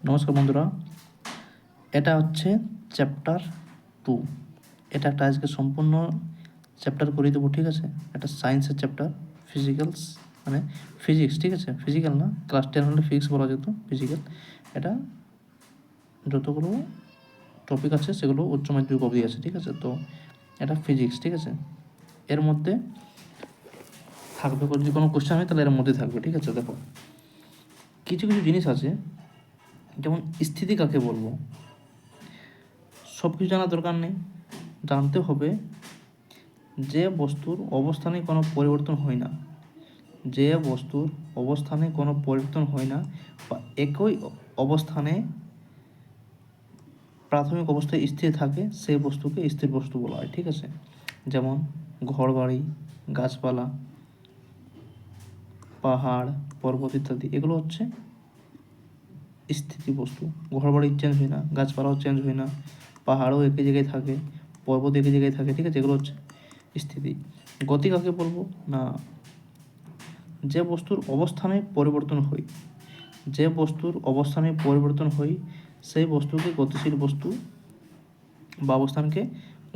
নমস্কার বন্ধুরা, এটা হচ্ছে চ্যাপ্টার 2। এটা একটা আজকে সম্পূর্ণ চ্যাপ্টার করে দেবো, ঠিক আছে। এটা সায়েন্সের চ্যাপ্টার, ফিজিক্যালস মানে ফিজিক্স, ঠিক আছে। ফিজিক্যাল না, ক্লাস 10 হলে ফিজিক্স বলা যেত, ফিজিক্যাল। এটা যতগুলো টপিক আছে সেগুলো উচ্চ মাধ্যমিক অবধি আছে, ঠিক আছে। তো এটা ফিজিক্স, ঠিক আছে। এর মধ্যে থাকবে, যদি কোনো কোশ্চেন হয় তাহলে এর মধ্যে থাকবে, ঠিক আছে। দেখো, কিছু কিছু জিনিস আছে, যেমন স্থিতি কাকে বলবো, সব কিছু জানার দরকার নেই। জানতে হবে যে বস্তুর অবস্থানে কোনো পরিবর্তন হয় না, যে বস্তুর অবস্থানে কোনো পরিবর্তন হয় না বা একই অবস্থানে প্রাথমিক অবস্থায় স্থির থাকে, সেই বস্তুকে স্থির বস্তু বলা হয়, ঠিক আছে। যেমন ঘরবাড়ি, গাছপালা, পাহাড়, পর্বত ইত্যাদি, এগুলো হচ্ছে স্থিতি বস্তু। ঘরবাড়ি চেঞ্জ হয় না, গাছপালাও চেঞ্জ হয় না, পাহাড়ও একই জায়গায় থাকে, পর্বত একই জায়গায় থাকে, ঠিক আছে। এগুলো হচ্ছে স্থিতি। গতি কাকে বলবো না, যে বস্তুর অবস্থানে পরিবর্তন হয়, যে বস্তুর অবস্থানে পরিবর্তন হয় সেই বস্তুকে গতিশীল বস্তু বা অবস্থানকে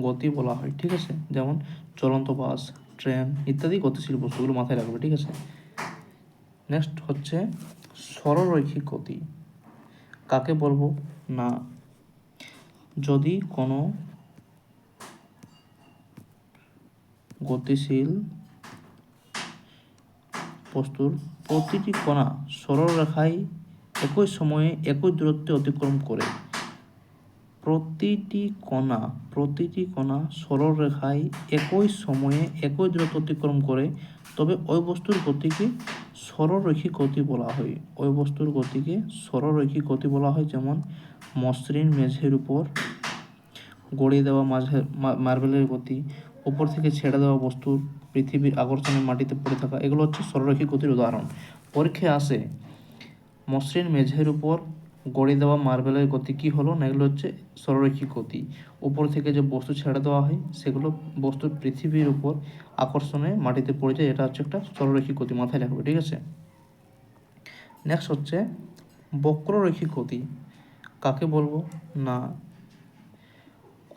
গতি বলা হয়, ঠিক আছে। যেমন চলন্ত বাস, ট্রেন ইত্যাদি গতিশীল বস্তুগুলো মাথায় রাখবে, ঠিক আছে। নেক্সট হচ্ছে সরলরৈখিক গতি কাকে বলবো না, যদি কোনো গতিশীল বস্তুর প্রতিটি কণা সরল রেখায় একই সময়ে একই দূরত্বে অতিক্রম করে, প্রতিটি কণা সরল রেখায় একই সময়ে একই দূরত্ব অতিক্রম করে, তবে ওই বস্তুর গতিকে সরলরৈখিক গতি বলা হয়। ওই বস্তুর গতিকে সরলরৈখিক গতি বলা হয়। যেমন মসৃণ মেঝের উপর গড়িয়ে দেওয়া মার্বেলের গতি, উপর থেকে ছেড়ে দেওয়া বস্তুর পৃথিবীর আকর্ষণে মাটিতে পড়ে থাকা, এগুলো হচ্ছে সরলরৈখিক গতির উদাহরণ। পরীক্ষায় আসে মসৃণ মেঝের উপর গড়িয়ে দেওয়া মার্বেলের গতি কী হলো না, এগুলো হচ্ছে সরলরৈখিক গতি। উপর থেকে যে বস্তু ছেড়ে দেওয়া হয় সেগুলো বস্তুর পৃথিবীর উপর আকর্ষণে মাটিতে পড়ে যায়, এটা হচ্ছে একটা সরলরৈখিক গতি, মাথায় রাখবে, ঠিক আছে। নেক্সট হচ্ছে বক্ররৈখিক গতি কাকে বলবো না,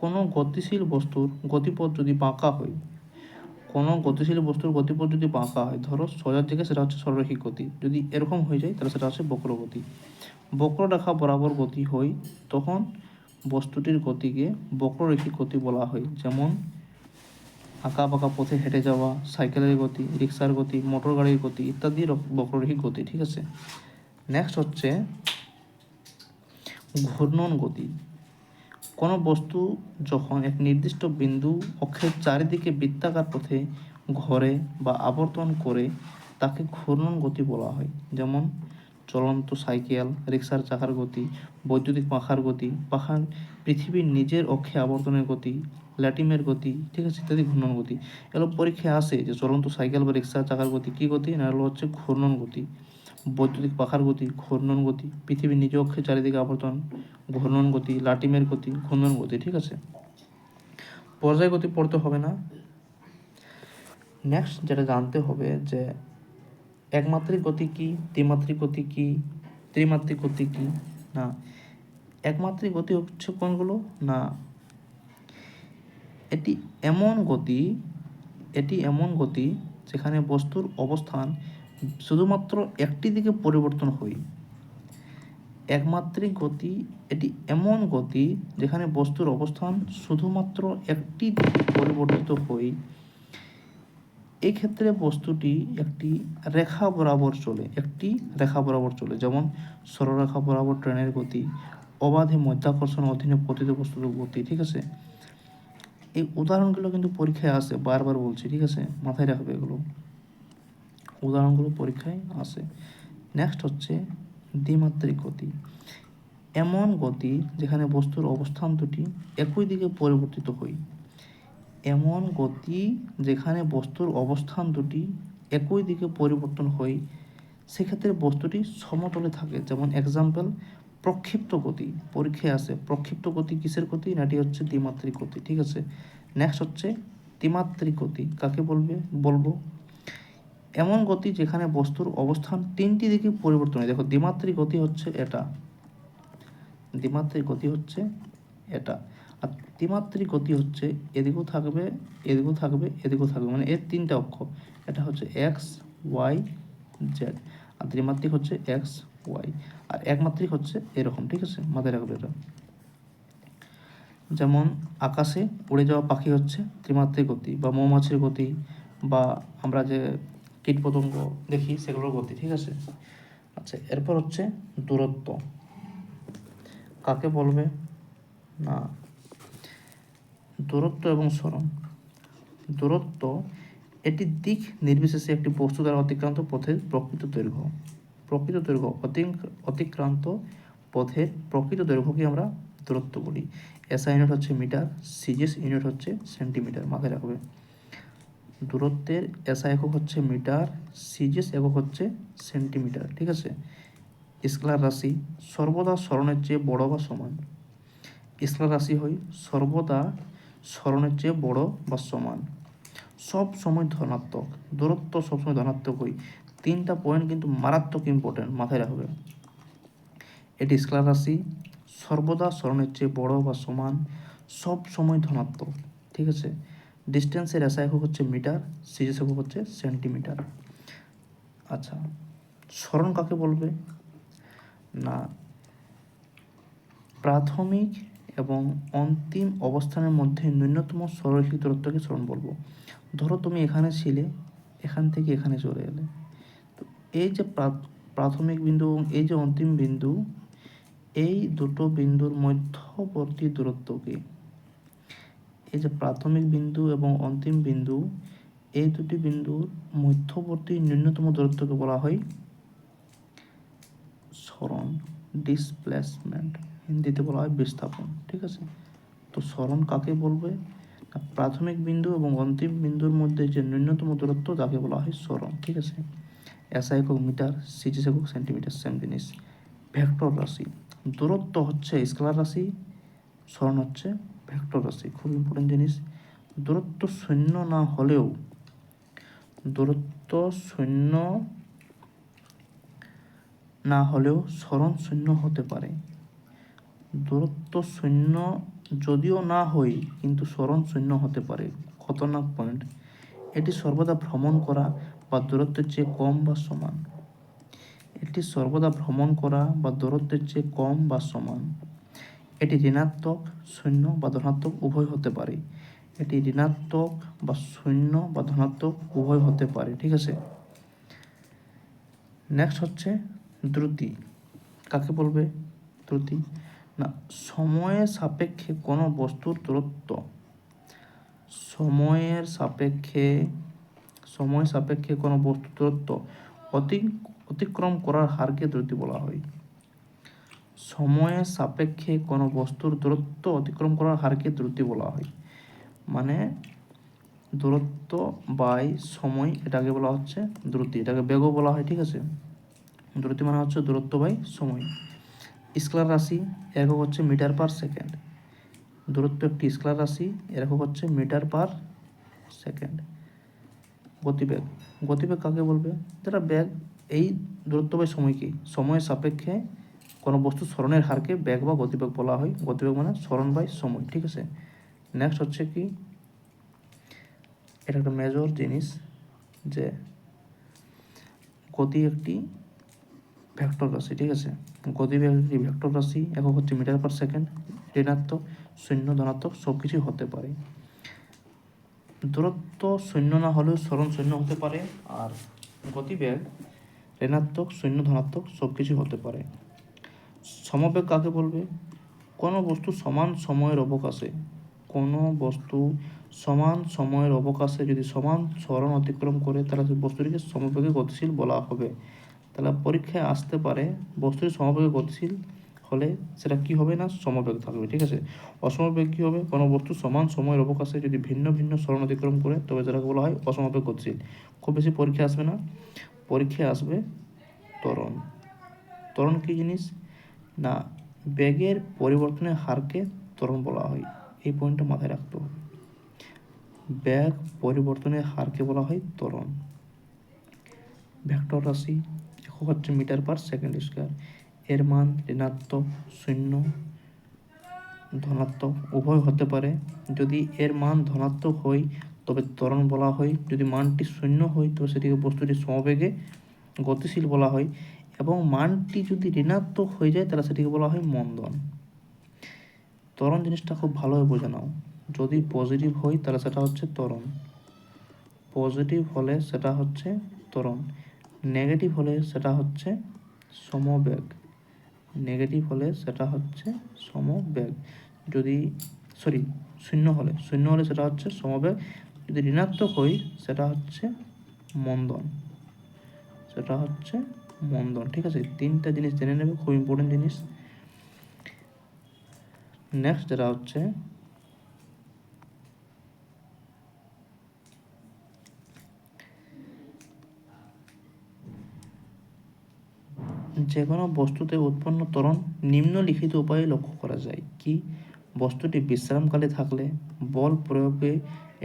কোনো গতিশীল বস্তুর গতিপথ যদি বাঁকা হয়, কোনো গতিশীল বস্তুর গতিপথ যদি বাঁকা হয়, ধরো সোজার দিকে, সেটা হচ্ছে সরলরৈখিক গতি। যদি এরকম হয়ে যায় তাহলে সেটা হচ্ছে বক্রগতি। বক্ররেখা বরাবর গতি হয় তখন বস্তুটির গতিকে বক্ররৈখিক গতি বলা হয়। যেমন আঁকা বাঁকা পথে হেঁটে যাওয়া, সাইকেলের গতি, রিক্সার গতি, মোটর গাড়ির গতি ইত্যাদি বক্ররৈখিক গতি, ঠিক আছে। নেক্সট হচ্ছে ঘূর্ণন গতি। কোনো বস্তু যখন এক নির্দিষ্ট বিন্দু অক্ষের চারিদিকে বৃত্তাকার পথে ঘোরে বা আবর্তন করে তাকে ঘূর্ণন গতি বলা হয়। যেমন চলন্ত সাইকেল, রিক্সার চাকার গতি, বৈদ্যুতিক পাখার গতি, পাখার পৃথিবীর নিজের অক্ষে আবর্তনের গতি, ল্যাটিমের গতি, ঠিক আছে, ইত্যাদি ঘূর্ণন গতি। এগুলো পরীক্ষায় আসে যে চলন্ত সাইকেল বা রিক্সার চাকার গতি কী গতি না, এগুলো হচ্ছে ঘূর্ণন গতি। বৈদ্যুতিক পাখার গতি ঘূর্ণন গতি, পৃথিবীর নিজ অক্ষে চারিদিকে আবর্তন ঘূর্ণন গতি, লাটিমের গতি ঘূর্ণন গতি, ঠিক আছে। পর্যায় গতি পড়তে হবে না। নেক্সট যেটা জানতে হবে যে একমাত্রিক গতি কি, দ্বিমাত্রিক গতি কি, ত্রিমাত্রিক গতি কি না। একমাত্রিক গতি হচ্ছে কোনগুলো না, এটি এমন গতি যেখানে বস্তুর অবস্থান শুধুমাত্র একটি দিকে পরিবর্তন হয়। একমাত্রিক গতি এটি এমন গতি যেখানে বস্তুর অবস্থান শুধুমাত্র একটি দিকে পরিবর্তিত হয়। এই ক্ষেত্রে বস্তুটি একটি রেখা বরাবর চলে, যেমন সরলরেখা বরাবর ট্রেনের গতি, অবাধে মধ্যাকর্ষণ অধীনে পতিত বস্তুর গতি, ঠিক আছে। এই উদাহরণগুলো কিন্তু পরীক্ষায় আসে, বারবার বলছি, ঠিক আছে, মাথায় রাখবে এগুলো, উদাহরণগুলো পরীক্ষায় আসে। নেক্সট হচ্ছে দ্বিমাত্রিক গতি। এমন গতি যেখানে বস্তুর অবস্থান দুটি একই দিকে পরিবর্তিত হয়। এমন গতি যেখানে বস্তুর অবস্থান দুটি একই দিকে পরিবর্তন হয়, সেক্ষেত্রে বস্তুটি সমতলে থাকে। যেমন এক্সাম্পল প্রক্ষিপ্ত গতি, পরীক্ষায় আসে প্রক্ষিপ্ত গতি কিসের গতি না, এটি হচ্ছে দ্বিমাত্রিক গতি, ঠিক আছে। নেক্সট হচ্ছে ত্রিমাত্রিক গতি কাকে বলবো এমন গতি যেখানে বস্তুর অবস্থান তিনটি দিকে পরিবর্তন হয়। দেখো দ্বিমাত্রিক গতি হচ্ছে এটা, দ্বিমাত্রিক গতি হচ্ছে এটা, আর ত্রিমাত্রিক গতি হচ্ছে এদিকেও থাকবে, এদিকেও থাকবে, এদিকেও থাকবে, মানে এর তিনটা অক্ষ। এটা হচ্ছে এক্স, ওয়াই, জেড। আর ত্রিমাত্রিক হচ্ছে এক্স, ওয়াই। আর একমাত্রিক হচ্ছে এরকম, ঠিক আছে, মাথায় রাখবে এটা। যেমন আকাশে উড়ে যাওয়া পাখি হচ্ছে ত্রিমাত্রিক গতি, বা মৌমাছির গতি, বা আমরা যে কীটপতঙ্গ দেখি সেগুলোর গতি, ঠিক আছে। আচ্ছা, এরপর হচ্ছে দূরত্ব। কাকে বলবে না দূরত্ব এবং সরণ। দূরত্ব এটি দিক নির্বিশেষে একটি বস্তু দ্বারা অতিক্রান্ত পথের প্রকৃত দৈর্ঘ্য। প্রকৃত দৈর্ঘ্য অতিক্রান্ত পথের প্রকৃত দৈর্ঘ্যকে আমরা দূরত্ব বলি। এসআই ইউনিট হচ্ছে মিটার, সিজিএস ইউনিট হচ্ছে সেন্টিমিটার, মাথায় রাখবে। দূরত্বের এসআই একক হচ্ছে মিটার, সিজিএস একক হচ্ছে সেন্টিমিটার, ঠিক আছে। স্কেলার রাশি সর্বদা সরণের চেয়ে বড় বা সমান। স্কেলার রাশি হয় সর্বদা সরণের চেয়ে বড় বা সমান, সব সময় ধনাত্মক। দূরত্ব সবসময় ধনাত্মক হয়। তিনটা পয়েন্ট কিন্তু মারাত্মক ইম্পর্টেন্ট, মাথায় রাখবে। এটি স্কেলার রাশি, সর্বদা সরণের চেয়ে বড় বা সমান, সব সময় ধনাত্মক, ঠিক আছে। ডিস্টেন্সের এসআই একক হচ্ছে মিটার, সিজিএস একক হচ্ছে সেন্টিমিটার। আচ্ছা, সরণ কাকে বলবে না প্রাথমিক এবং অন্তিম অবস্থানের মধ্যে ন্যূনতম সরলরৈখিক দূরত্বকে সরণ বলবো। ধরো তুমি এখানে ছিলে, এখান থেকে এখানে চলে এলে, তো এই যে প্রাথমিক বিন্দু এবং এই যে অন্তিম বিন্দু, এই দুটো বিন্দুর মধ্যবর্তী দূরত্বকে, এই যে প্রাথমিক বিন্দু এবং অন্তিম বিন্দু, এই দুটি বিন্দুর মধ্যবর্তী ন্যূনতম দূরত্বকে বলা হয় সরণ, ডিসপ্লেসমেন্ট, হিন্দিতে বলা হয় বিস্থাপন, ঠিক আছে। তো সরণ কাকে বলবে না প্রাথমিক বিন্দু এবং অন্তিম বিন্দুর মধ্যে যে ন্যূনতম দূরত্ব তাকে বলা হয় সরণ, ঠিক আছে। এসআই একক মিটার, সিজিএস একক সেন্টিমিটার, সেম জিনিস। ভেক্টর রাশি দূরত্ব হচ্ছে স্কেলার রাশি, সরণ হচ্ছে ভেক্টর রাশি, খুব ইম্পর্টেন্ট জিনিস। দূরত্ব শূন্য না হলেও, দূরত্ব শূন্য না হলেও সরণ শূন্য হতে পারে। দূরত্ব শূন্য যদিও না হয় কিন্তু সরণ শূন্য হতে পারে, খতরনাক পয়েন্ট। এটি সর্বদা ভ্রমণ করা বা দূরত্বের চেয়ে কম বা সমান। এটি সর্বদা ভ্রমণ করা বা দূরত্বের চেয়ে কম বা সমান। এটি ঋণাত্মক, শূন্য বা ধনাত্মক উভয় হতে পারে। এটি ঋণাত্মক বা শূন্য বা ধনাত্মক উভয় হতে পারে, ঠিক আছে। নেক্সট হচ্ছে দ্রুতি। কাকে বলবে দ্রুতি না সময়ের সাপেক্ষে কোনো বস্তুর দূরত্ব, সময়ের সাপেক্ষে, সময় সাপেক্ষে কোনো বস্তুর দূরত্ব অতিক্রম করার হারকে দ্রুতি বলা হয়। সময়ের সাপেক্ষে কোনো বস্তুর দূরত্ব অতিক্রম করার হারকে দ্রুতি বলা হয়। মানে দূরত্ব বাই সময়, এটাকে বলা হচ্ছে দ্রুতি, এটাকে বেগও বলা হয়, ঠিক আছে। দ্রুতি মানে হচ্ছে দূরত্ব বাই সময়। স্কেলার রাশি একক হচ্ছে মিটার পার সেকেন্ড। দূরত্ব একটি স্কেলার রাশি, এরকম হচ্ছে মিটার পার সেকেন্ড। গতিবেগ, গতিবেগ কাকে বলবে যেটা বেগ, এই দূরত্ব বাই সময়কে, সময়ের সাপেক্ষে কোনো বস্তু সরণের হারকে বেগ বা গতিবেগ বলা হয়। গতিবেগ মানে সরণ বাই সময়, ঠিক আছে। নেক্সট হচ্ছে কি, এটা একটা মেজর জিনিস যে গতি একটি ভেক্টর রাশি, ঠিক আছে। গতিবেগ একটি ভেক্টর রাশি, একক হচ্ছে মিটার পার সেকেন্ড। ঋণাত্মক, শূন্য, ধনাত্মক সব কিছুই হতে পারে। দূরত্ব শূন্য না হলেও সরণ শূন্য হতে পারে, আর গতিবেগ ঋণাত্মক, শূন্য, ধনাত্মক সব কিছু হতে পারে। সমবেগ কাকে বলবে কোনো বস্তু সমান সময়ের অবকাশে, কোনো বস্তু সমান সময়ের অবকাশে যদি সমান সরণ অতিক্রম করে তাহলে সেই বস্তুটিকে সমবেগে গতিশীল বলা হবে। তাহলে পরীক্ষায় আসতে পারে বস্তুটি সমবেগে গতিশীল হলে সেটা কি হবে না সমবেগ থাকবে, ঠিক আছে। অসমবেগ কী হবে কোনো বস্তু সমান সময়ের অবকাশে যদি ভিন্ন ভিন্ন সরণ অতিক্রম করে তবে যেটাকে বলা হয় অসমবেগ গতিশীল। খুব বেশি পরীক্ষায় আসবে না, পরীক্ষায় আসবে ত্বরণ। ত্বরণ কী জিনিস না বেগের পরিবর্তনের হারকে ত্বরণ বলা হয়, এই পয়েন্টটা মাথায় রাখতে হবে। বেগ পরিবর্তনের হারকে বলা হয় ত্বরণ। ভেক্টর রাশি একক হচ্ছে মিটার পার সেকেন্ড স্কোয়ার। এর মান ঋণাত্মক, শূন্য, ধনাত্মক উভয় হতে পারে। যদি এর মান ধনাত্মক হয় তবে ত্বরণ বলা হয়, যদি মানটি শূন্য হয় তবে সেটিকে বস্তুটি সমবেগে গতিশীল বলা হয়, এবং মানটি যদি ঋণাত্মক হয়ে যায় তাহলে সেটিকে বলা হয় মন্দন। ত্বরণ জিনিসটা খুব ভালোভাবে বোঝে নাও। যদি পজিটিভ হয় তাহলে সেটা হচ্ছে ত্বরণ, পজিটিভ হলে সেটা হচ্ছে ত্বরণ, নেগেটিভ হলে সেটা হচ্ছে সমবেগ, নেগেটিভ হলে সেটা হচ্ছে সমবেগ। যদি শূন্য হলে সেটা হচ্ছে সমবেগ, যদি ঋণাত্মক হয় সেটা হচ্ছে মন্দন, সেটা হচ্ছে মন্দন। ঠিক আছে, তিনটা জিনিস জেনে নেবে, খুব ইম্পর্টেন্ট জিনিস। নেক্সট যেটা হচ্ছে যে কোনো বস্তুতে উৎপন্ন ত্বরণ নিম্নলিখিত উপায়ে লক্ষ্য করা যায়। কি? বস্তুটি বিশ্রামকালে থাকলে বল প্রয়োগে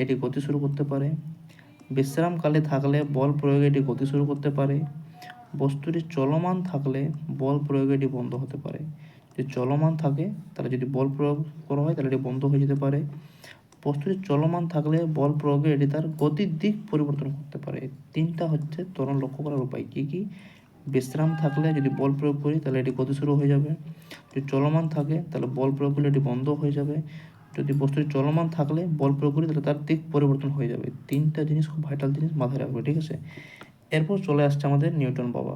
এটি গতি শুরু করতে পারে, বিশ্রামকালে থাকলে বল প্রয়োগে এটি গতি শুরু করতে পারে, বস্তুটি চলমান থাকলে বল প্রয়োগে এটি বন্ধ হতে পারে। যদি চলমান থাকে তাহলে যদি বল প্রয়োগ করা হয় তাহলে এটি বন্ধ হয়ে যেতে পারে। বস্তুটি চলমান থাকলে বল প্রয়োগে এটি তার গতির দিক পরিবর্তন করতে পারে। তিনটা হচ্ছে ত্বরণ লক্ষ্য করার উপায়। কি কি? বিশ্রাম থাকলে যদি বল প্রয়োগ করি তাহলে এটি গতি শুরু হয়ে যাবে, যদি চলমান থাকে তাহলে বল প্রয়োগ করলে এটি বন্ধ হয়ে যাবে, যদি বস্তুটি চলমান থাকলে বল প্রয়োগ করি তাহলে তার দিক পরিবর্তন হয়ে যাবে। তিনটা জিনিস খুব ভাইটাল জিনিস, মাথায় রাখবে। ঠিক আছে, এরপর চলে আসছে আমাদের নিউটন বাবা।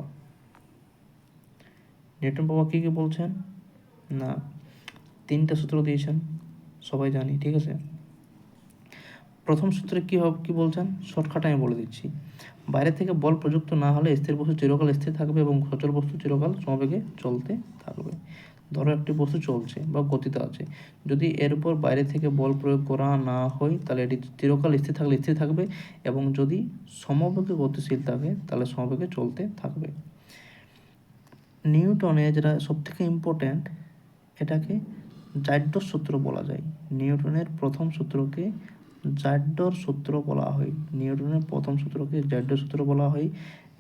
নিউটন বাবা কী কী বলছেন না, তিনটা সূত্র দিয়েছেন, সবাই জানি। ঠিক আছে, প্রথম সূত্রে কি বলছেন শর্টকাটে আমি বলে দিচ্ছি। বাইরে থেকে বল প্রযুক্ত না হলে স্থির বস্তু চিরকাল স্থির থাকবে এবং সচল বস্তু চিরকাল সমবেগে চলতে থাকবে। ধরো একটি বস্তু চলছে বা গতিতে আছে, যদি এর উপর বাইরে থেকে বল প্রয়োগ করা না হয় তাহলে এটি চিরকাল স্থির থাকলে স্থির থাকবে, এবং যদি সমবেগে গতিশীল থাকে তাহলে সমবেগে চলতে থাকবে। নিউটনের যেটা সবথেকে ইম্পর্ট্যান্ট, এটাকে জাইড্যর সূত্র বলা যায়। নিউটনের প্রথম সূত্রকে জাইড্যর সূত্র বলা হয়, নিউটনের প্রথম সূত্রকে জাইড্যর সূত্র বলা হয়।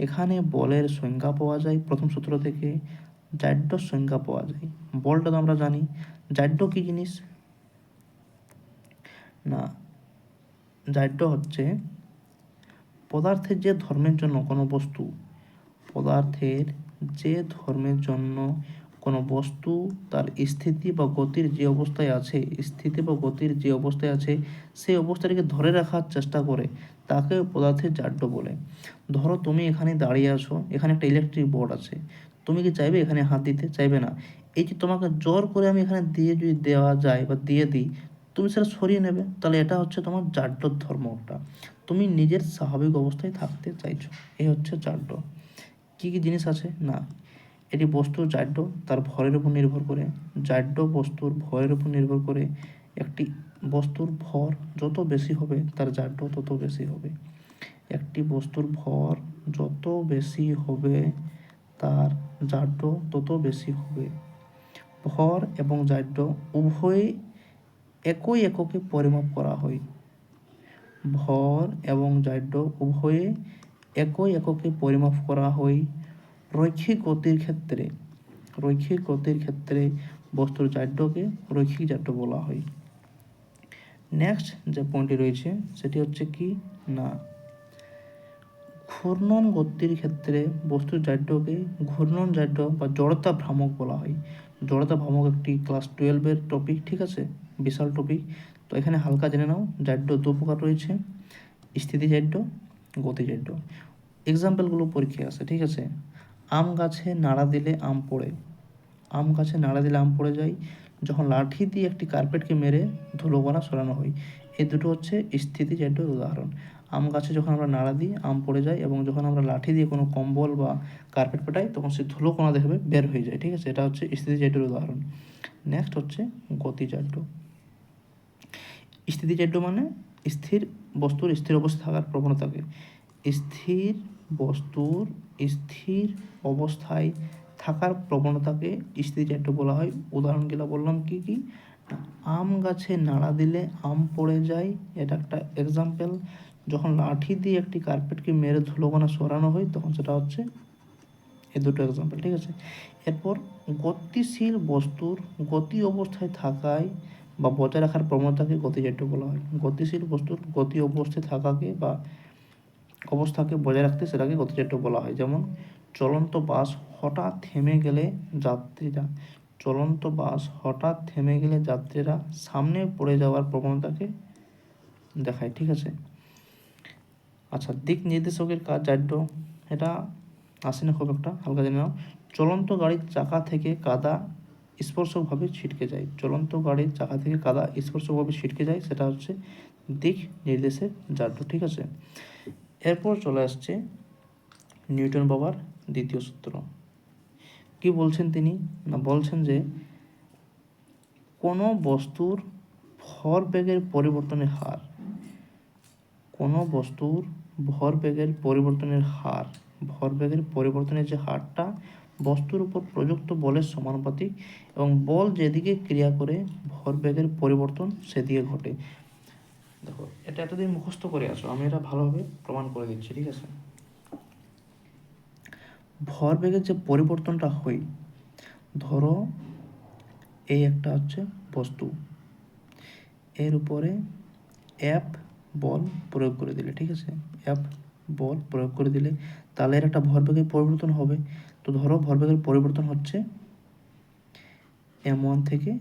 এখানে বলের সংজ্ঞা পাওয়া যায় প্রথম সূত্র থেকে, জাইড্যর সংজ্ঞা পাওয়া যায়। বলটা তো আমরা জানি, জাইড্য কি জিনিস না, জাইড্য হচ্ছে পদার্থের যে ধর্মের জন্য কোনো বস্তু, পদার্থের যে ধর্মের জন্য কোনো বস্তু তার স্থিতি বা গতির যে অবস্থায় আছে, স্থিতি বা গতির যে অবস্থায় আছে সেই অবস্থাটিকে ধরে রাখার চেষ্টা করে, তাকে পদার্থের জাড্য বলে। ধরো তুমি এখানে দাঁড়িয়ে আছো, এখানে একটা ইলেকট্রিক বোর্ড আছে, তুমি কি চাইবে এখানে হাত দিতে? চাইবে না। এই যে তোমাকে জোর করে আমি এখানে দিয়ে যদি দেওয়া যায় বা দিয়ে দিই, তুমি সেটা সরিয়ে নেবে, তাহলে এটা হচ্ছে তোমার জাড্যর ধর্মটা, তুমি নিজের স্বাভাবিক অবস্থায় থাকতে চাইছো, এই হচ্ছে জাড্য। কী কী জিনিস আছে না, এটি বস্তুর জাড্য তার ভরের উপর নির্ভর করে, জাড্য বস্তুর ভরের উপর নির্ভর করে। একটি বস্তুর ভর যত বেশি হবে তার জাড্য তত বেশি হবে, একটি বস্তুর ভর যত বেশি হবে তার জাড্য তত বেশি হবে। ভর এবং জাড্য উভয়ই একই এককে পরিমাপ করা হয়, ভর এবং জাড্য উভয়ে একই এককে পরিমাপ করা হয়। রৈখিক গতির ক্ষেত্রে, রৈখিক গতির ক্ষেত্রে বস্তুর জাড্যকে রৈখিক জাড্য বলা হয়। নেক্সট যে পয়েন্টটি রয়েছে সেটি হচ্ছে কি না, ঘূর্ণন গতির ক্ষেত্রে বস্তুর জাড্যকে ঘূর্ণন জাড্য বা জড়তা ভ্রামক বলা হয়। জড়তা ভ্রামক একটি ক্লাস 12-এর টপিক, ঠিক আছে, বিশাল টপিক। তো এখানে হালকা জেনে নাও, জাড্য দু প্রকার রয়েছে, স্থিতি জাড্য, গতি জাড্য। এক্সাম্পলগুলো পরীক্ষায় আসে, ঠিক আছে। আম গাছে নাড়া দিলে আম পড়ে, আম গাছে নাড়া দিলে আম পড়ে যায়, যখন লাঠি দিয়ে একটি কার্পেটকে মেরে ধুলোকণা সরানো হয়। এই দুটো হচ্ছে স্থিতি জাড্যর উদাহরণ। আম গাছে যখন আমরা নাড়া দিই আম পড়ে যায়, এবং যখন আমরা লাঠি দিয়ে কোনো কম্বল বা কার্পেট পেটাই তখন সে ধুলোকণা দেখবে বের হয়ে যায়, ঠিক আছে, এটা হচ্ছে স্থিতি জাড্যের উদাহরণ। নেক্সট হচ্ছে গতি জাড্য। স্থিতি জাড্য মানে স্থির বস্তুর স্থির অবস্থায় থাকার প্রবণতাকে, স্থির বস্তুর স্থির অবস্থায় থাকার প্রবণতাকে স্থিতিজাড্য বলা হয়। উদাহরণগুলো বললাম কি কি, আম গাছে নাড়া দিলে আম পড়ে যায়, এটা একটা এক্সাম্পল। যখন লাঠি দিয়ে একটি কার্পেটকে মেরে ধুলোকণা সরানো হয় তখন সেটা হচ্ছে এই দুটো এক্সাম্পল, ঠিক আছে। এরপর গতিশীল বস্তুর গতি অবস্থায় থাকায় বা বজায় রাখার প্রবণতাকে গতিজাড্য বলা হয়। গতিশীল বস্তুর গতি অবস্থায় থাকাকে বা অবস্থাকে বজায় রাখতে সেটাকে গতিজাড্য বলা হয়। যেমন চলন্ত বাস হঠাৎ থেমে গেলে যাত্রীরা সামনে পড়ে যাওয়ার প্রবণতাকে দেখায়, ঠিক আছে। আচ্ছা, দিক নির্দেশকের কাজ জাড্য, এটা আসে না খুব একটা, হালকা জেনে নাও। চলন্ত গাড়ির চাকা থেকে কাদা স্পর্শকভাবে ছিটকে যায়, সেটা হচ্ছে দিক নির্দেশের জাড্য, ঠিক আছে। এরপর চলে আসছে নিউটন বাবার দ্বিতীয় সূত্র। কি বলছেন তিনি? না, বলছেন যে কোনো বস্তুর ভরবেগের পরিবর্তনের পরিবর্তনের যে হারটা বস্তুর উপর প্রযুক্ত বলের সমানুপাতিক এবং বল যেদিকে ক্রিয়া করে ভরবেগের পরিবর্তন সেদিকে ঘটে। দেখো, এটা এতদিন মুখস্থ করে আসো, আমি এটা ভালোভাবে প্রমাণ করে দিচ্ছি, ঠিক আছে। ভরবেগের যে পরিবর্তনটা হয়, ধরো এই একটা হচ্ছে বস্তু, এর উপরে এফ বল প্রয়োগ করে দিলে, ঠিক আছে, তাহলে এর একটা ভরবেগের পরিবর্তন হবে। তো ধরো ভরবেগের পরিবর্তন হচ্ছে m1 থেকে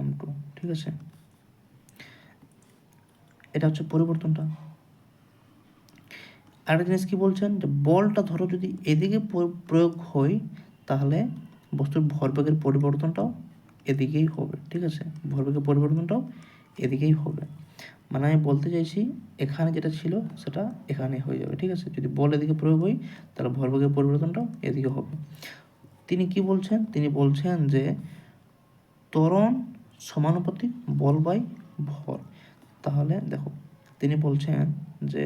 m2, ঠিক আছে। এটা হচ্ছে পরিবর্তনটা। আরেকটা জিনিস কি বলছেন, যে বলটা ধরো যদি এদিকে প্রয়োগ হয় তাহলে বস্তুর ভরবেগের পরিবর্তনটাও এদিকেই হবে, ঠিক আছে, মানে আমি বলতে চাইছি এখানে যেটা ছিল সেটা এখানে হয়ে যাবে, ঠিক আছে। যদি বল এদিকে প্রয়োগ হয় তাহলে ভরবেগের পরিবর্তনটাও এদিকে হবে। তিনি কি বলছেন? তিনি বলছেন যে ত্বরণ সমানুপাতিক বল বাই ভর। তাহলে দেখো, তিনি বলছেন যে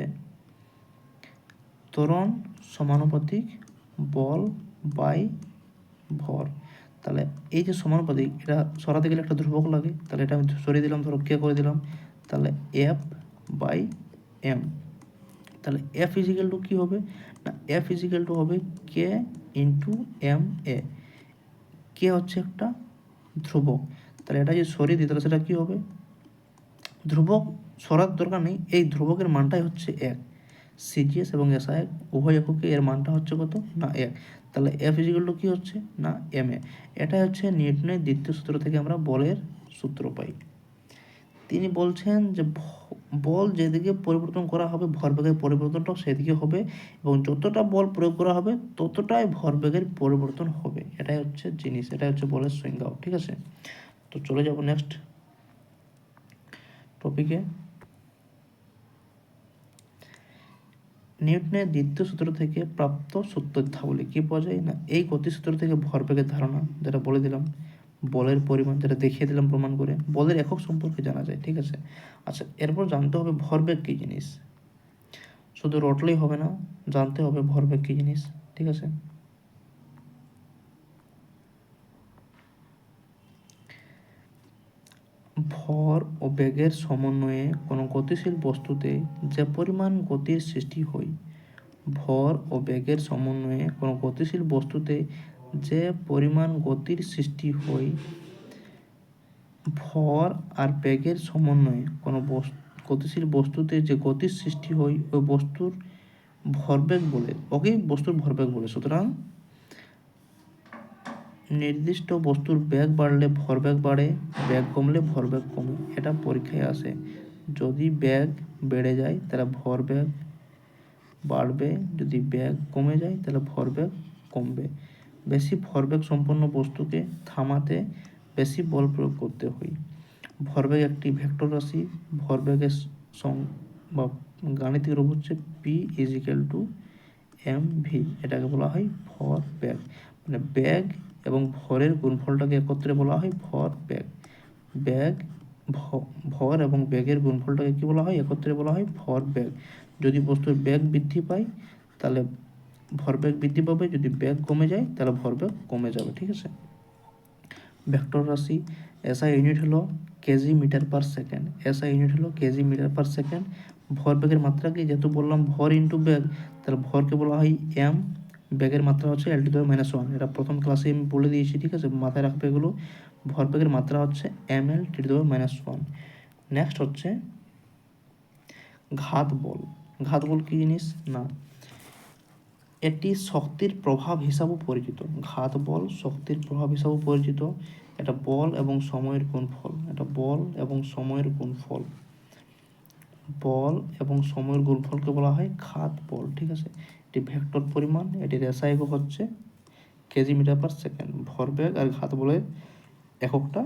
ত্বরণ সমানুপাতিক বল বাই ভর। তাহলে এই যে সমানুপাতিক, এটা সরাতে গেলে একটা ধ্রুবক লাগে, তাহলে এটা আমি সরিয়ে দিলাম, ধরো কে করে দিলাম, তাহলে এফ বাই এম। তাহলে এফ ইজিক্যাল টু কী হবে? না, এফ ইজিক্যাল টু হবে কে ইন্টু এম এ। কে হচ্ছে একটা ধ্রুবক, তাহলে এটা যদি সরিয়ে দিই তাহলে সেটা কী হবে? ধ্রুবক সরার দরকার নেই, এই ধ্রুবকের মানটাই হচ্ছে 1। সিজিএস এবং এসআই উভয় এককে এর মানটা হচ্ছে কত? না 1। তাহলে এফ ইজিক্যাল টু কী হচ্ছে? না এম এ। এটাই হচ্ছে নিউটনের দ্বিতীয় সূত্র থেকে আমরা বলের সূত্র পাই। তিনি বলছেন যে বল যেদিকে পরিবর্তন করা হবে ভরবেগের পরিবর্তনটাও সেদিকে হবে, এবং যতটা বল প্রয়োগ করা হবে ততটাই ভরবেগের পরিবর্তন হবে। এটাই হচ্ছে জিনিস, এটাই হচ্ছে বলের সুইং আউট, ঠিক আছে। তো চলে যাব নেক্সট টপিকে। নিউটনের দ্বিতীয় সূত্র থেকে প্রাপ্ত সূত্রাবলী কি পাওয়া যায়? না, এই গতিসূত্র থেকে ভরবেগের ধারণা, যেটা বলে দিলাম, বলের পরিমাণ যেটা দেখিয়ে দিলাম প্রমাণ করে, বলের একক সম্পর্কে জানা যায়, ঠিক আছে। আচ্ছা, এরপর জানতে হবে ভরবেগ কী জিনিস। শুধু রটলেই হবে না, জানতে হবে ভরবেগ কী জিনিস, ঠিক আছে। ভর ও বেগের সমন্বয়ে কোনো গতিশীল বস্তুতে যে পরিমাণ গতির সৃষ্টি হয়, ভর ও বেগের সমন্বয়ে কোনো গতিশীল বস্তুতে যে পরিমাণ গতির সৃষ্টি হয়, ভর আর বেগের সমন্বয়ে কোনো গতিশীল বস্তুতে যে গতির সৃষ্টি হয় ওই বস্তুর ভরবেগ বলে, ওকেই বস্তুর ভরবেগ বলে। সুতরাং নির্দিষ্ট বস্তুর বেগ বাড়লে ভরবেগ বাড়ে, বেগ কমলে ভরবেগ কমে, এটা পরীক্ষায় আসে। যদি বেগ বেড়ে যায় তাহলে ভরবেগ বাড়বে, যদি বেগ কমে যায় তাহলে ভরবেগ কমবে। বেশি ভরবেগ সম্পন্ন বস্তুকে থামাতে বেশি বল প্রয়োগ করতে হয়। ভরবেগ একটি ভেক্টর রাশি, ভরবেগের বা গাণিতিক রূপ হচ্ছে P is equal to M V. এটাকে বলা হয় ভরবেগ, মানে বেগ এবং ভরের গুণফলটাকে একত্রে বলা হয় ভরবেগ। ভর এবং বেগের গুণফলটাকে কি বলা হয়? একত্রে বলা হয় ভরবেগ। যদি বস্তুর বেগ বৃদ্ধি পায় তাহলে ভরবেগ বৃদ্ধি পাবে, যদি বেগ কমে যায় তাহলে ভরবেগ কমে যাবে, ঠিক আছে। ভেক্টর রাশি, এসআই ইউনিট হলো kg metre per second, SI unit হলো কেজি মিটার পার সেকেন্ড, ভরবেগের মাত্রা কি, যেহেতু বললাম ভর ইন্টু বেগ, তাহলে ভরকে বলা হয় এম, বেগের মাত্রা হচ্ছে L⁻⁻1। এটা প্রথম ক্লাসে আমি বলে দিয়েছি, ঠিক আছে, মাথায় রাখবে এগুলো। ভরবেগের মাত্রা হচ্ছে mL⁻⁻1। নেক্সট হচ্ছে ঘাত বল। ঘাত বল কি জিনিস না, এটি শক্তির প্রভাব হিসাবেও পরিচিত। ঘাত বল শক্তির প্রভাব হিসাবেও পরিচিত। এটা বল এবং সময়ের গুণফল। এটা বল এবং সময়ের গুণফল। বল এবং সময়ের গুণফলকে বলা হয় ঘাত বল, ঠিক আছে। এটি ভেক্টর পরিমাণ, এটির SI একক হচ্ছে কেজি মিটার পার সেকেন্ড। ভরবেগ আর ঘাত বলের এককটা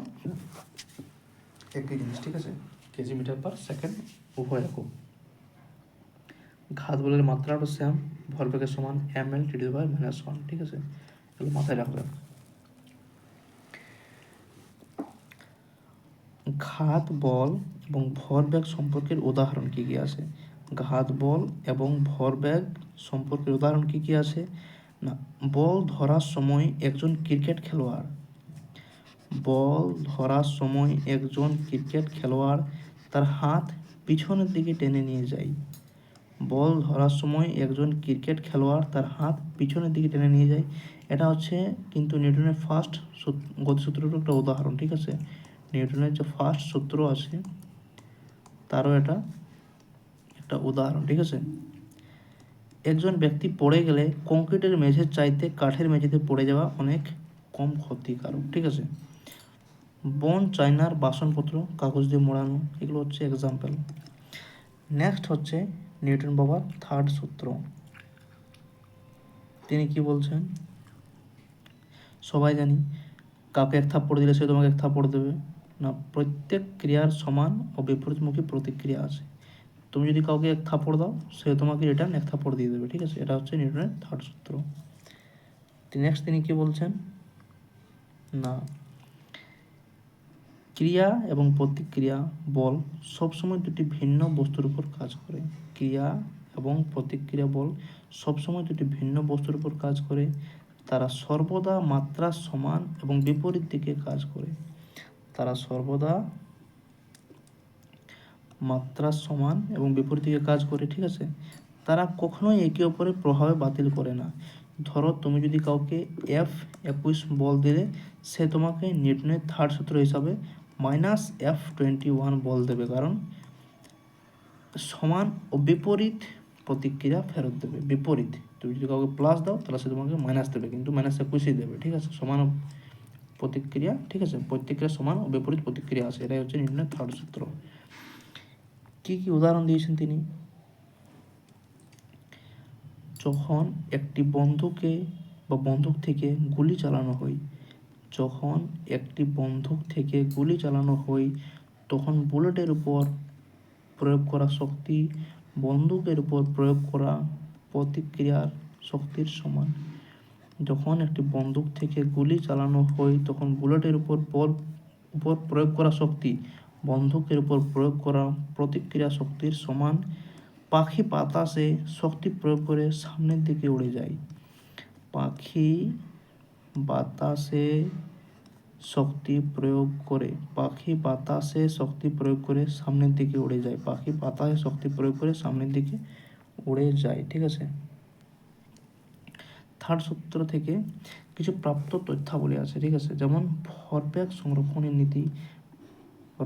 একই জিনিস, ঠিক আছে, কেজি মিটার পার সেকেন্ড উভয় একক। ঘাত বলের মাত্রাটা সেম, ভরবেগের সমান mL⁻⁻1, ঠিক আছে, এগুলো মাথায় রাখবেন। ঘাত বল এবং ভরবেগ সম্পর্কের উদাহরণ কি কি আছে? ঘাত বল এবং ভরবেগ সম্পর্কের উদাহরণ কি কি আছে না, বল ধরার সময় একজন ক্রিকেট খেলোয়াড় তার হাত পিছনের দিকে টেনে নিয়ে যায়। বল ধরার সময় একজন ক্রিকেট খেলোয়াড় তার হাত পিছনের দিকে টেনে নিয়ে যায়। এটা হচ্ছে কিন্তু নিউটনের ফার্স্ট গতিসূত্রের একটা উদাহরণ, ঠিক আছে। নিউটনের যে ফার্স্ট সূত্র আছে তারও এটা একটা উদাহরণ, ঠিক আছে। একজন ব্যক্তি পড়ে গেলে কংক্রিটের মেঝের চাইতে কাঠের মেঝেতে পড়ে যাওয়া অনেক কম ক্ষতিকারক, ঠিক আছে। বন চায়নার বাসনপত্র কাগজ দিয়ে মোড়ানো, এগুলো হচ্ছে এক্সাম্পল। নেক্সট হচ্ছে নিউটন বাবার থার্ড সূত্র। তিনি কি বলছেন সবাই জানি, কাউকে এক থাপ্পড় দিলে সে তোমাকে এক থাপ্পড় দেবে না, প্রত্যেক ক্রিয়ার সমান ও বিপরীতমুখী প্রতিক্রিয়া আছে। তুমি যদি কাউকে এক থাপ্পড় দাও সে তোমাকে রিটার্ন এক থাপ্পড় দিয়ে দেবে, ঠিক আছে। এটা হচ্ছে নিউটনের থার্ড সূত্র। নেক্সট তিনি কি বলছেন না, ক্রিয়া এবং প্রতিক্রিয়া বল সবসময় দুটি ভিন্ন বস্তুর উপর কাজ করে। ক্রিয়া এবং প্রতিক্রিয়া বল সবসময় দুটি ভিন্ন বস্তুর উপর কাজ করে। তারা সর্বদা মাত্রা সমান এবং বিপরীত দিকে কাজ করে। তারা সর্বদা মাত্রা সমান এবং বিপরীত দিকে কাজ করে, ঠিক আছে। তারা কখনোই একে অপরের প্রভাবে বাতিল করে না। ধরো তুমি যদি কাউকে F21 বল দিলে সে তোমাকে নিউটনের থার্ড সূত্র হিসাবে -F21 বল দেবে, কারণ সমান ও বিপরীত প্রতিক্রিয়া ফেরত দেবে। বিপরীত, তুমি যদি কাউকে প্লাস দাও তাহলে সে তোমাকে মাইনাস দেবে, কিন্তু -21 দেবে, ঠিক আছে। সমান প্রতিক্রিয়া, ঠিক আছে, প্রতিক্রিয়া সমান ও বিপরীত প্রতিক্রিয়া আছে, এটাই হচ্ছে নিউটনের থার্ড সূত্র। কি কি উদাহরণ দিয়েছেন তিনি, যখন একটি বন্দুক থেকে গুলি চালানো হয় তখন বুলেটের উপর প্রয়োগ করা শক্তি বন্দুকের উপর প্রয়োগ করা প্রতিক্রিয়ার শক্তির সমান। যখন একটি বন্দুক থেকে গুলি চালানো হয় তখন বুলেটের উপর প্রয়োগ করা শক্তি বন্দুকের উপর প্রয়োগ করা প্রতিক্রিয়া শক্তির সমান। পাখি বাতাসে শক্তি প্রয়োগ করে সামনের দিকে উড়ে যায়। পাখি বাতাসে শক্তি প্রয়োগ করে সামনের দিকে উড়ে যায়। পাখি বাতাসে শক্তি প্রয়োগ করে সামনের দিকে উড়ে যায়, ঠিক আছে। থার্ড সূত্র থেকে কিছু প্রাপ্ত তথ্যাবলী আছে, ঠিক আছে, যেমন ভরবেগ সংরক্ষণের নীতি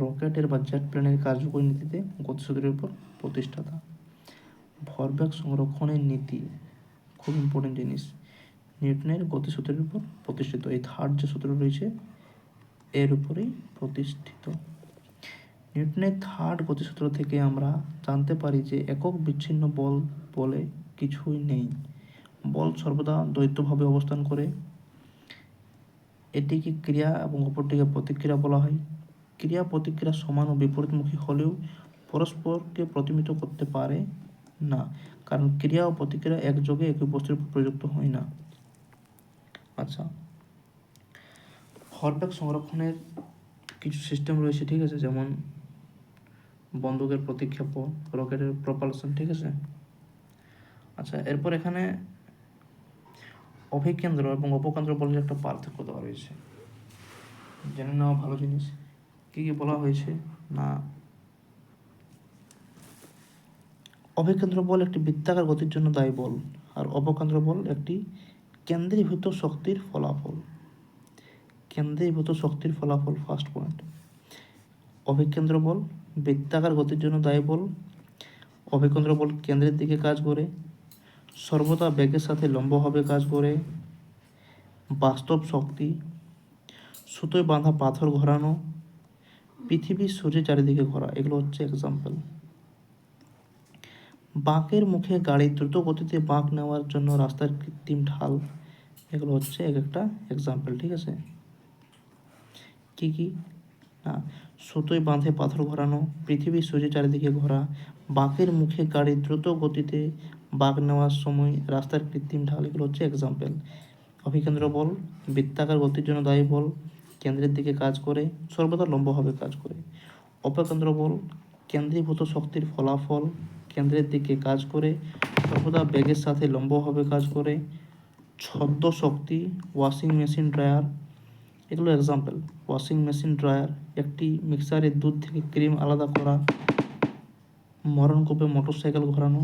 রকেটের বা জেট প্লেনের কার্যকরী নীতিতে গতিসূত্রের উপর প্রতিষ্ঠাতা। ভরবেগ সংরক্ষণের নীতি খুব ইম্পর্টেন্ট জিনিস, নিউটনের গতিসূত্রের উপর প্রতিষ্ঠিত। এই থার্ড যে সূত্র রয়েছে এর উপরেই প্রতিষ্ঠিত। নিউটনের থার্ড গতিসূত্র থেকে আমরা জানতে পারি যে একক বিচ্ছিন্ন বল বলে কিছুই নেই। বল সর্বদা দ্বৈতভাবে অবস্থান করে। এটিকে ক্রিয়া এবং অপরটিকে প্রতিক্রিয়া বলা হয়। ক্রিয়া প্রতিক্রিয়া সমান ও বিপরীতমুখী হলেও পরস্পরকে প্রতিমিত করতে পারে না, কারণ ক্রিয়া ও প্রতিক্রিয়া একযোগে একই বস্তুর উপর প্রযুক্ত হয় না। আচ্ছা, ভরবেগ সংরক্ষণের কিছু সিস্টেম রয়েছে, ঠিক আছে, যেমন বন্দুকের প্রতিক্ষেপণ, রকেটের প্রপালশন, ঠিক আছে। আচ্ছা, এরপর এখানে অভিকেন্দ্র এবং অপকেন্দ্র বলে একটা পার্থক্য দেওয়া রয়েছে, জেনে নেওয়া ভালো জিনিস। কি কি বলা হয়েছে না, অভিকেন্দ্র বল একটি বৃত্তাকার গতির জন্য দায়ী বল, আর অপকেন্দ্র বল একটি কেন্দ্রীভূত শক্তির ফলাফল। কেন্দ্রীভূত শক্তির ফলাফল ফার্স্ট পয়েন্ট। অভিকেন্দ্র বল বৃত্তাকার গতির জন্য দায়ী বল। অভিকেন্দ্র বল কেন্দ্রের দিকে কাজ করে, সর্বদা বেগের সাথে লম্বভাবে কাজ করে, বাস্তব শক্তি, সুতোয় বাঁধা পাথর ঘোরানো, পৃথিবী সূর্যের চারিদিকে ঘোরা, এগুলো হচ্ছে এক্সাম্পল। বাঁকের মুখে গাড়ি দ্রুত গতিতে বাঁক নেওয়ার জন্য রাস্তার কৃত্রিম ঢাল, এগুলো হচ্ছে এক একটা এক্সাম্পল। ঠিক আছে, কি কি না, সুতোয় বাঁধে পাথর ঘোরানো, পৃথিবী সূর্যের চারিদিকে ঘোরা, বাঁকের মুখে গাড়ি দ্রুত গতিতে বাঁক নেওয়ার সময় রাস্তার কৃত্রিম ঢাল, এগুলো হচ্ছে এক্সাম্পল। অভিকেন্দ্র বল বৃত্তাকার গতির জন্য দায়ী বল, কেন্দ্রের দিকে কাজ করে, সর্বদা লম্বভাবে কাজ করে। অপকেন্দ্র বল কেন্দ্রীভূত শক্তির ফলাফল, কেন্দ্রের দিকে কাজ করে, সর্বদা বেগের সাথে লম্বভাবে কাজ করে। ছদ্ম শক্তি, ওয়াশিং মেশিন, ড্রায়ার, এগুলো এক্সাম্পল। ওয়াশিং মেশিন, ড্রায়ার, একটি মিক্সারের দুধ থেকে ক্রিম আলাদা করা, মরণকূপে মোটরসাইকেল ঘোরানো,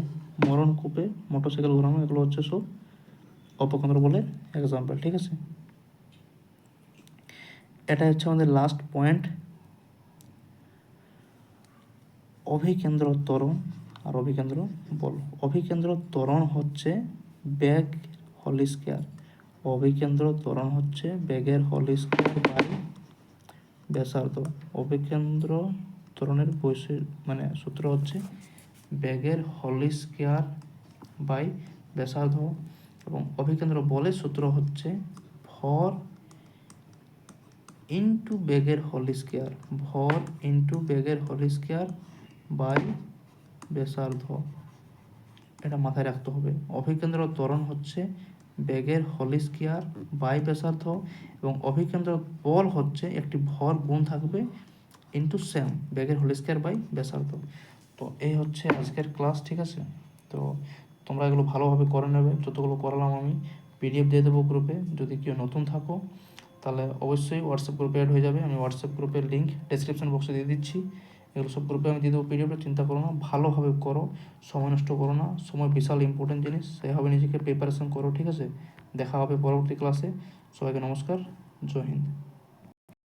মরণকূপে মোটরসাইকেল ঘোরানো, এগুলো হচ্ছে সব অপকেন্দ্র বলের এক্সাম্পল। ঠিক আছে, এটা হচ্ছে আমাদের লাস্ট পয়েন্ট, অভিকেন্দ্র ত্বরণ আর অভিকেন্দ্র বল। অভিকেন্দ্র ত্বরণ হচ্ছে বেগ হোল স্কয়ার। অভিকেন্দ্র ত্বরণ হচ্ছে বেগের হোল স্কয়ার বাই ব্যাসার্ধ। অভিকেন্দ্র ত্বরণের সূত্র হচ্ছে বেগের হোল স্কয়ার বাই ব্যাসার্ধ, এবং অভিকেন্দ্র বলের সূত্র হচ্ছে ভর ইন্টু বেগের হোল স্কয়ার, ভর ইন্টু বেগের হোল স্কয়ার বাই ব্যাসার্ধ। এটা মাথায় রাখতে হবে। অভিকেন্দ্র ত্বরণ হচ্ছে বেগের হোল স্কয়ার বাই ব্যাসার্ধ, এবং অভিকেন্দ্র বল হচ্ছে একটি ভর গুণ থাকবে ইন্টু সেম বেগের হোল স্কয়ার বাই ব্যাসার্ধ। তো এই হচ্ছে আজকের ক্লাস। ঠিক আছে, তো তোমরা এগুলো ভালোভাবে করে নেবে। যতগুলো করালাম আমি পিডিএফ দিয়ে দেবো গ্রুপে। যদি কেউ নতুন থাকো তাহলে অবশ্যই হোয়াটসঅ্যাপ গ্রুপে অ্যাড হয়ে যাবে। আমি হোয়াটসঅ্যাপ গ্রুপের লিঙ্ক ডেসক্রিপশন বক্সে দিয়ে দিচ্ছি। এগুলো সব গ্রুপে আমি দিয়ে দেবো পিডিএফটা, চিন্তা করো না, ভালোভাবে করো, সময় নষ্ট করো না। সময় বিশাল ইম্পর্টেন্ট জিনিস, সেভাবে নিজেকে প্রিপারেশন করো। ঠিক আছে, দেখা হবে পরবর্তী ক্লাসে। সবাইকে নমস্কার, জয় হিন্দ।